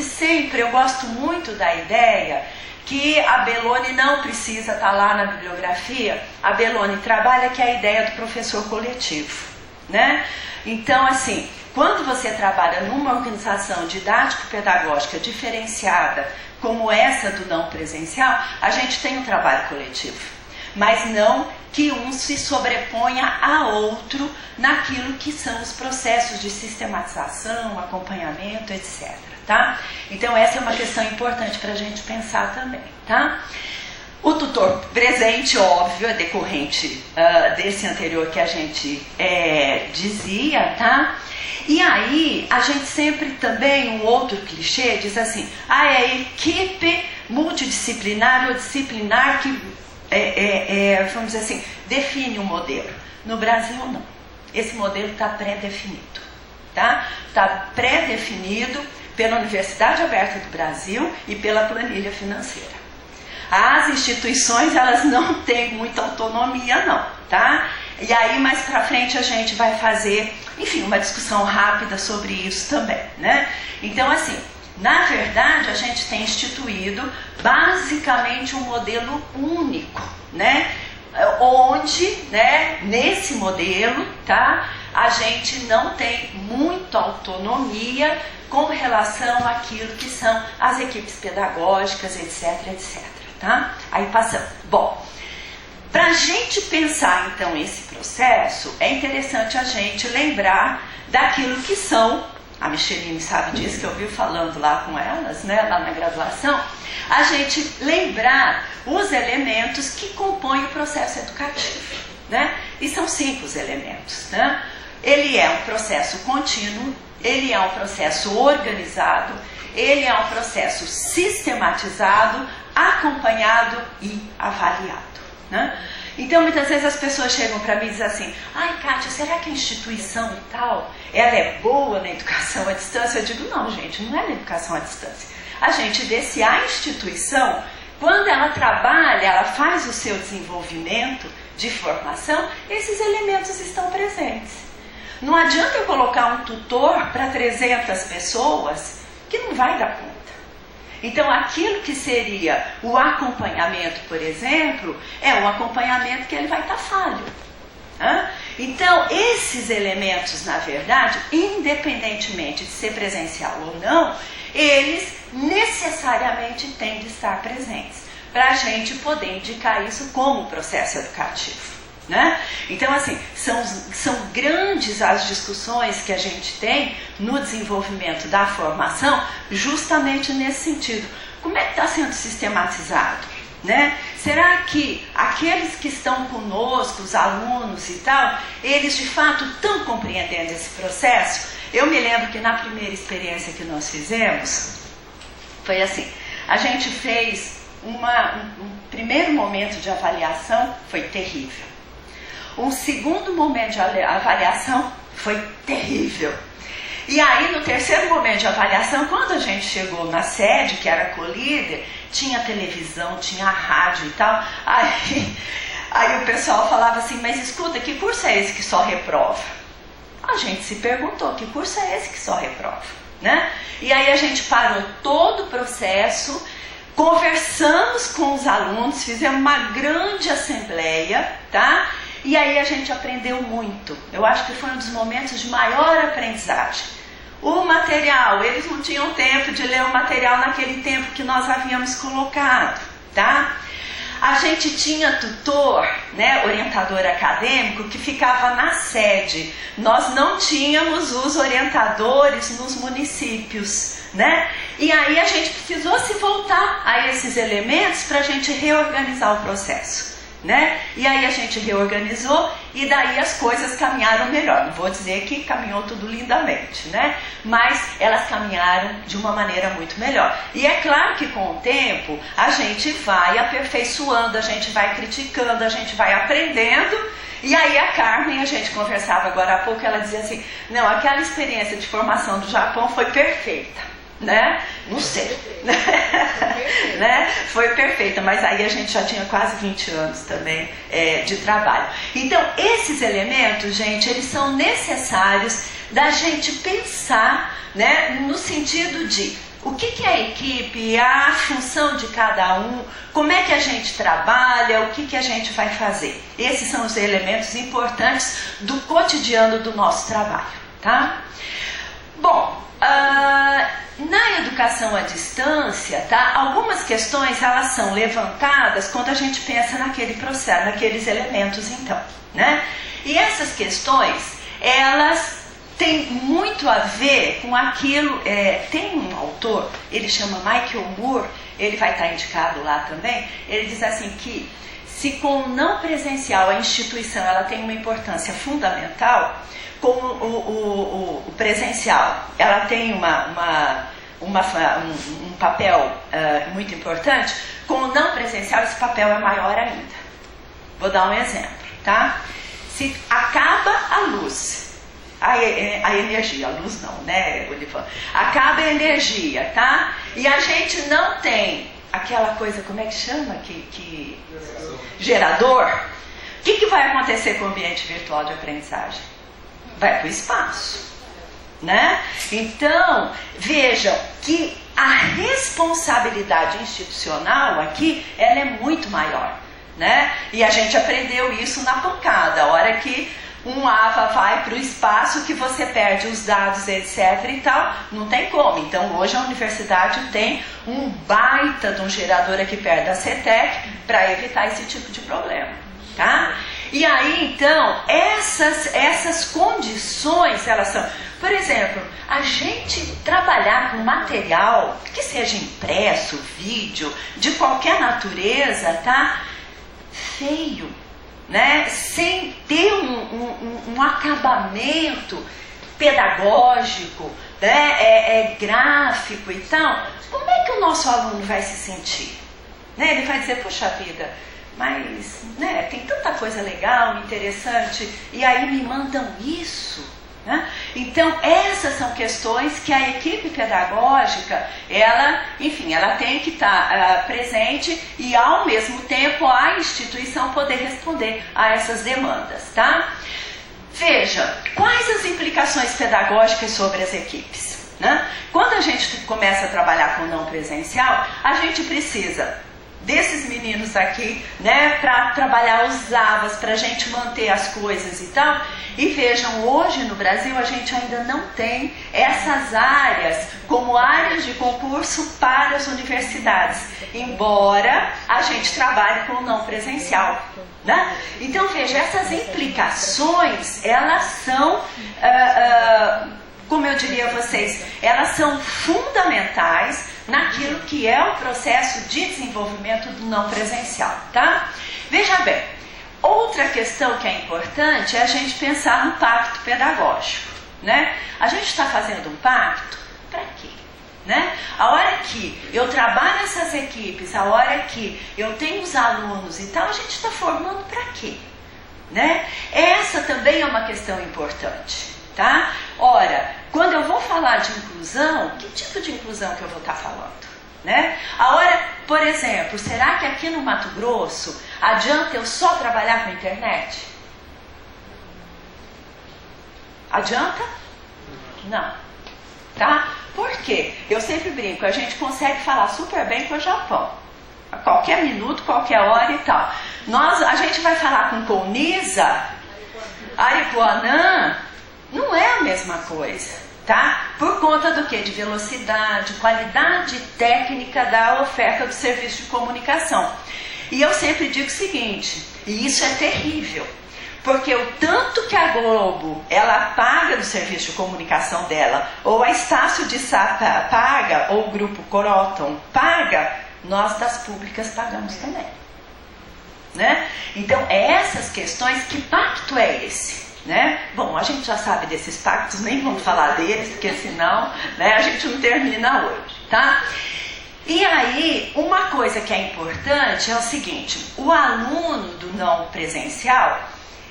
Sempre eu gosto muito da ideia que a Belloni não precisa estar lá na bibliografia. A Belloni trabalha que é a ideia do professor coletivo, né? Então, assim, quando você trabalha numa organização didático-pedagógica diferenciada, como essa do não presencial, a gente tem um trabalho coletivo, mas não que um se sobreponha a outro naquilo que são os processos de sistematização, acompanhamento, etc. Tá? Então essa é uma questão importante para a gente pensar também. Tá? O tutor presente, óbvio, é decorrente desse anterior que a gente dizia, tá? E aí a gente sempre também, um outro clichê, diz assim, é a equipe multidisciplinar ou disciplinar que, vamos dizer assim, define um modelo. No Brasil, não. Esse modelo está pré-definido. Tá? Está pré-definido pela Universidade Aberta do Brasil e pela planilha financeira. As instituições, elas não têm muita autonomia, não, tá? E aí, mais pra frente, a gente vai fazer, enfim, uma discussão rápida sobre isso também, né? Então, assim, na verdade, a gente tem instituído basicamente um modelo único, né? Onde, né, nesse modelo, tá, a gente não tem muita autonomia com relação àquilo que são as equipes pedagógicas, etc, etc, tá? Aí passamos. Bom, para a gente pensar, então, esse processo, é interessante a gente lembrar daquilo que são, a Micheline sabe disso, que eu vi falando lá com elas, né, lá na graduação, a gente lembrar os elementos que compõem o processo educativo, né? E são 5 os elementos, né? Ele é um processo contínuo, ele é um processo organizado, ele é um processo sistematizado, acompanhado e avaliado, né? Então, muitas vezes as pessoas chegam para mim e dizem assim, ai, Kátia, será que a instituição e tal, ela é boa na educação à distância? Eu digo, não, gente, não é na educação à distância. A gente vê se a instituição, quando ela trabalha, ela faz o seu desenvolvimento de formação, esses elementos estão presentes. Não adianta eu colocar um tutor para 300 pessoas que não vai dar conta. Então, aquilo que seria o acompanhamento, por exemplo, é um acompanhamento que ele vai estar falho. Então, esses elementos, na verdade, independentemente de ser presencial ou não, eles necessariamente têm de estar presentes para a gente poder indicar isso como processo educativo, né? Então, assim, são grandes as discussões que a gente tem no desenvolvimento da formação, justamente nesse sentido. Como é que está sendo sistematizado, né? Será que aqueles que estão conosco, os alunos e tal, eles de fato estão compreendendo esse processo? Eu me lembro que na primeira experiência que nós fizemos, foi assim, a gente fez um primeiro momento de avaliação, foi terrível. Um segundo momento de avaliação foi terrível. E aí, no terceiro momento de avaliação, quando a gente chegou na sede, que era co-líder, tinha televisão, tinha rádio e tal, aí o pessoal falava assim, mas escuta, que curso é esse que só reprova? A gente se perguntou, que curso é esse que só reprova, né? E aí a gente parou todo o processo, conversamos com os alunos, fizemos uma grande assembleia, tá? E aí a gente aprendeu muito. Eu acho que foi um dos momentos de maior aprendizagem. O material, eles não tinham tempo de ler o material naquele tempo que nós havíamos colocado, tá? A gente tinha tutor, né, orientador acadêmico, que ficava na sede. Nós não tínhamos os orientadores nos municípios, né? E aí a gente precisou se voltar a esses elementos para a gente reorganizar o processo, né? E aí a gente reorganizou e daí as coisas caminharam melhor. Não vou dizer que caminhou tudo lindamente, né? Mas elas caminharam de uma maneira muito melhor. E é claro que com o tempo a gente vai aperfeiçoando, a gente vai criticando, a gente vai aprendendo. E aí a Carmen, a gente conversava agora há pouco, ela dizia assim, não, aquela experiência de formação do Japão foi perfeita. Né? Não sei, né? Foi perfeita, mas aí a gente já tinha quase 20 anos também de trabalho. Então, esses elementos, gente, eles são necessários da gente pensar, né, no sentido de o que é a equipe, a função de cada um, como é que a gente trabalha, o que a gente vai fazer. Esses são os elementos importantes do cotidiano do nosso trabalho, tá? Bom, na educação à distância, tá? Algumas questões elas são levantadas quando a gente pensa naquele processo, naqueles elementos então, né? E essas questões, elas têm muito a ver com aquilo, tem um autor, ele chama Michael Moore, ele vai estar indicado lá também, ele diz assim que se com o não presencial a instituição ela tem uma importância fundamental, com o presencial ela tem um papel muito importante, com o não presencial esse papel é maior ainda. Vou dar um exemplo, tá? Se acaba a luz, a energia, a luz não, né, Olivão? Acaba a energia, tá? E a gente não tem aquela coisa, como é que chama? Gerador. O que vai acontecer com o ambiente virtual de aprendizagem? Vai para o espaço, né? Então, vejam que a responsabilidade institucional aqui, ela é muito maior, né? E a gente aprendeu isso na pancada, a hora que um AVA vai para o espaço, que você perde os dados, etc. e tal, não tem como. Então, hoje a universidade tem um baita de um gerador aqui perto da CETEC para evitar esse tipo de problema, tá? E aí, então, essas condições, elas são... Por exemplo, a gente trabalhar com material, que seja impresso, vídeo, de qualquer natureza, tá? Feio, né? Sem ter um acabamento pedagógico, né? Gráfico e tal, como é que o nosso aluno vai se sentir? Né? Ele vai dizer, poxa vida, mas né, tem tanta coisa legal, interessante, e aí me mandam isso, né? Então essas são questões que a equipe pedagógica, ela tem que estar presente e ao mesmo tempo a instituição poder responder a essas demandas, tá? Veja, quais as implicações pedagógicas sobre as equipes, né? Quando a gente começa a trabalhar com não presencial, a gente precisa desses meninos aqui, né, para trabalhar os AVAs, para a gente manter as coisas e tal. E vejam, hoje no Brasil a gente ainda não tem essas áreas como áreas de concurso para as universidades, embora a gente trabalhe com o não presencial, né? Então veja, essas implicações, elas são, como eu diria a vocês, elas são fundamentais naquilo que é o processo de desenvolvimento do não presencial, tá? Veja bem, outra questão que é importante é a gente pensar no pacto pedagógico, né? A gente está fazendo um pacto para quê? Né? A hora que eu trabalho essas equipes, a hora que eu tenho os alunos e tal, a gente está formando para quê? Né? Essa também é uma questão importante, tá? Ora, quando eu vou falar de inclusão, que tipo de inclusão que eu vou estar falando? Né? A hora, por exemplo, será que aqui no Mato Grosso adianta eu só trabalhar com internet? Adianta? Não. Tá? Por quê? Eu sempre brinco, a gente consegue falar super bem com o Japão. A qualquer minuto, qualquer hora e tal. A gente vai falar com Colniza, Aripuanã, não é a mesma coisa, tá? Por conta do quê? De velocidade, qualidade técnica da oferta do serviço de comunicação. E eu sempre digo o seguinte, e isso é terrível, porque o tanto que a Globo, ela paga do serviço de comunicação dela, ou a Estácio de Sá paga, ou o Grupo Coroton paga, nós das públicas pagamos também, né? Então, essas questões, que pacto é esse? Né? Bom, a gente já sabe desses pactos, nem vamos falar deles, porque senão, né, a gente não termina hoje, tá? E aí, uma coisa que é importante é o seguinte, o aluno do não presencial,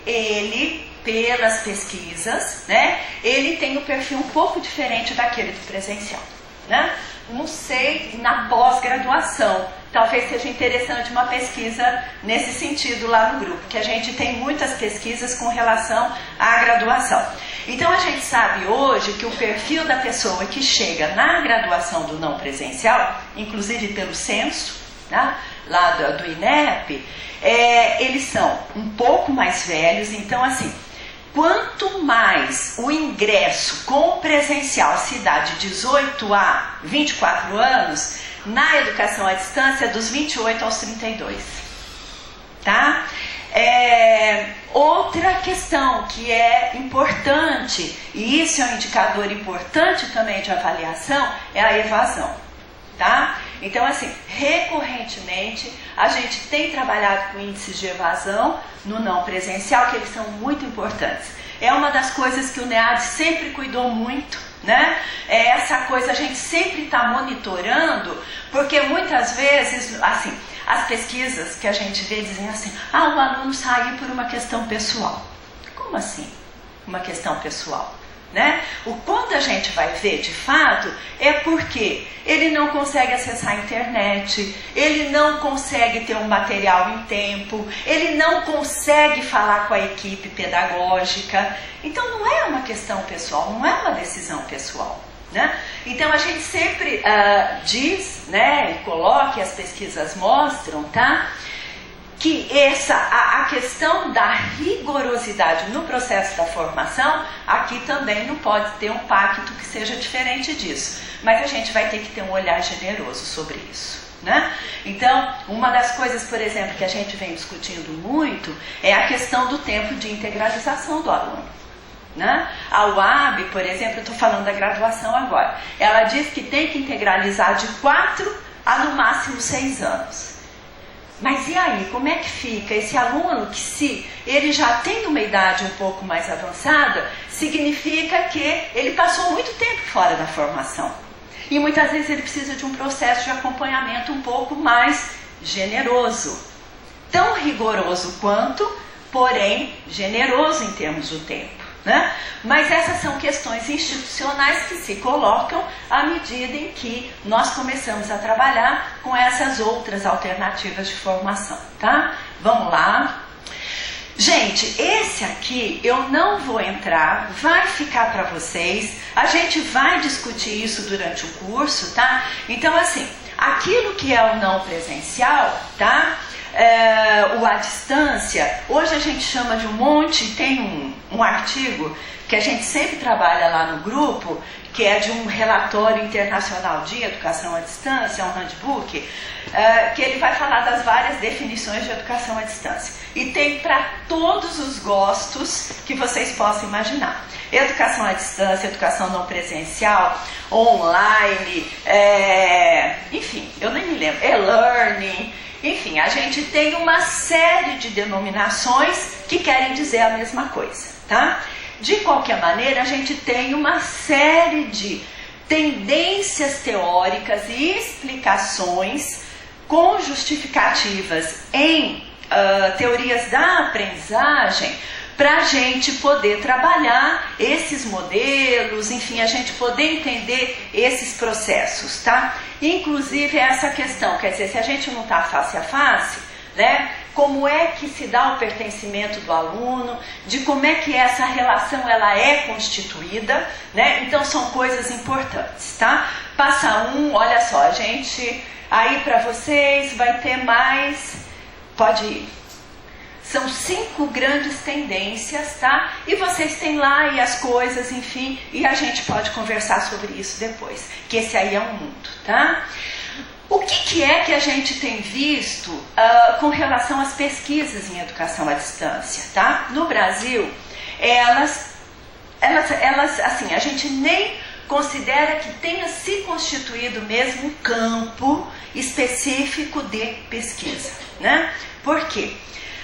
ele, pelas pesquisas, né, ele tem um perfil um pouco diferente daquele do presencial, né? Não sei, na pós-graduação, talvez seja interessante uma pesquisa nesse sentido lá no grupo, que a gente tem muitas pesquisas com relação à graduação. Então a gente sabe hoje que o perfil da pessoa que chega na graduação do não presencial, inclusive pelo censo, né, lá do INEP, eles são um pouco mais velhos. Então assim, quanto mais o ingresso com o presencial se dá de 18 a 24 anos, na educação à distância dos 28 aos 32, tá? Outra questão que é importante, e isso é um indicador importante também de avaliação, é a evasão, tá? Então assim, recorrentemente a gente tem trabalhado com índices de evasão no não presencial, que eles são muito importantes. É uma das coisas que o NEAD sempre cuidou muito, né? Essa coisa a gente sempre está monitorando, porque muitas vezes, assim, as pesquisas que a gente vê dizem assim, o aluno saiu por uma questão pessoal. Como assim? Uma questão pessoal, né? Quando a gente vai ver de fato, é porque ele não consegue acessar a internet, ele não consegue ter um material em tempo, ele não consegue falar com a equipe pedagógica. Então não é uma questão pessoal, não é uma decisão pessoal, né? Então a gente sempre diz, né, e coloca, e as pesquisas mostram, tá, que a questão da rigorosidade no processo da formação, aqui também não pode ter um pacto que seja diferente disso, mas a gente vai ter que ter um olhar generoso sobre isso, né? Então, uma das coisas, por exemplo, que a gente vem discutindo muito é a questão do tempo de integralização do aluno, né? A UAB, por exemplo, eu estou falando da graduação agora, ela diz que tem que integralizar de 4 a no máximo 6 anos. Mas e aí, como é que fica esse aluno que, se ele já tem uma idade um pouco mais avançada, significa que ele passou muito tempo fora da formação. E muitas vezes ele precisa de um processo de acompanhamento um pouco mais generoso. Tão rigoroso quanto, porém generoso em termos do tempo, né? Mas essas são questões institucionais que se colocam à medida em que nós começamos a trabalhar com essas outras alternativas de formação, tá? Vamos lá. Gente, esse aqui eu não vou entrar, vai ficar para vocês, a gente vai discutir isso durante o curso, tá? Então assim, aquilo que é o não presencial, tá? O à distância, hoje a gente chama de um monte, tem um artigo que a gente sempre trabalha lá no grupo, que é de um relatório internacional de educação à distância, um handbook, que ele vai falar das várias definições de educação à distância. E tem para todos os gostos que vocês possam imaginar. Educação à distância, educação não presencial, online, enfim, eu nem me lembro, e-learning. Enfim, a gente tem uma série de denominações que querem dizer a mesma coisa, tá? De qualquer maneira, a gente tem uma série de tendências teóricas e explicações com justificativas em teorias da aprendizagem, para a gente poder trabalhar esses modelos, enfim, a gente poder entender esses processos, tá? Inclusive essa questão, quer dizer, se a gente não está face a face, né? Como é que se dá o pertencimento do aluno, de como é que essa relação ela é constituída, né? Então são coisas importantes, tá? Passa olha só, a gente, aí para vocês vai ter mais, pode ir. São 5 grandes tendências, tá? E vocês têm lá e as coisas, enfim, e a gente pode conversar sobre isso depois, que esse aí é um mundo, tá? O que é que a gente tem visto com relação às pesquisas em educação à distância, tá? No Brasil, elas assim, a gente nem considera que tenha se constituído mesmo um campo específico de pesquisa, né? Por quê?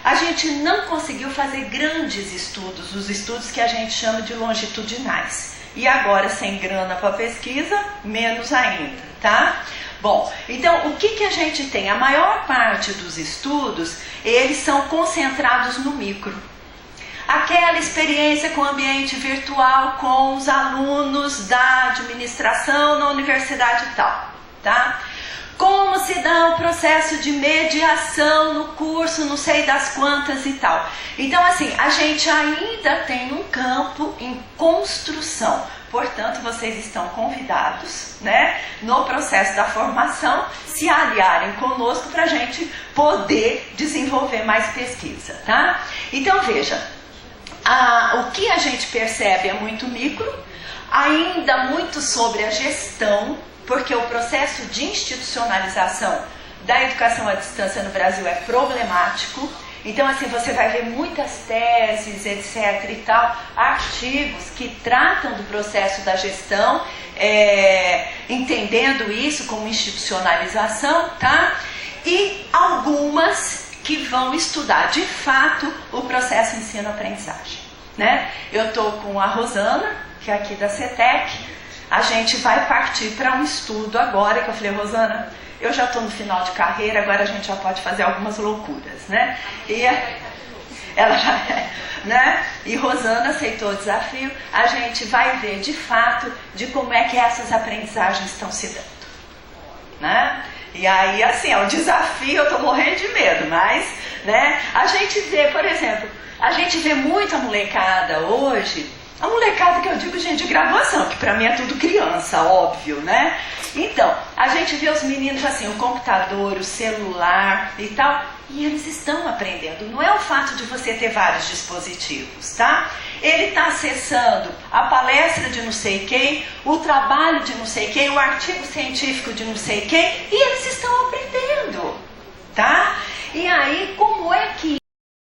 A gente não conseguiu fazer grandes estudos, os estudos que a gente chama de longitudinais. E agora, sem grana para pesquisa, menos ainda, tá? Bom, então o que a gente tem? A maior parte dos estudos, eles são concentrados no micro. Aquela experiência com o ambiente virtual, com os alunos da administração na universidade e tal, tá? como se dá o processo de mediação no curso, não sei das quantas e tal. Então, assim, a gente ainda tem um campo em construção. Portanto, vocês estão convidados, né, no processo da formação, se aliarem conosco para a gente poder desenvolver mais pesquisa, tá? Então, veja, o que a gente percebe é muito micro, ainda muito sobre a gestão, porque o processo de institucionalização da educação à distância no Brasil é problemático. Então, assim, você vai ver muitas teses, etc. e tal, artigos que tratam do processo da gestão, entendendo isso como institucionalização, tá? E algumas que vão estudar, de fato, o processo ensino-aprendizagem, né? Eu estou com a Rosana, que é aqui da CETEC. A gente vai partir para um estudo agora, que eu falei, Rosana, eu já estou no final de carreira, agora a gente já pode fazer algumas loucuras, né? E ela já né? E Rosana aceitou o desafio. A gente vai ver de fato de como é que essas aprendizagens estão se dando, né? E aí, assim, é um desafio, eu estou morrendo de medo, mas, né? A gente vê, por exemplo, a gente vê muito a molecada hoje. A molecada que eu digo, gente, de graduação, que pra mim é tudo criança, óbvio, né? Então, a gente vê os meninos assim, o computador, o celular e tal, e eles estão aprendendo. Não é o fato de você ter vários dispositivos, tá? Ele está acessando a palestra de não sei quem, o trabalho de não sei quem, o artigo científico de não sei quem, e eles estão aprendendo, tá? E aí, como é que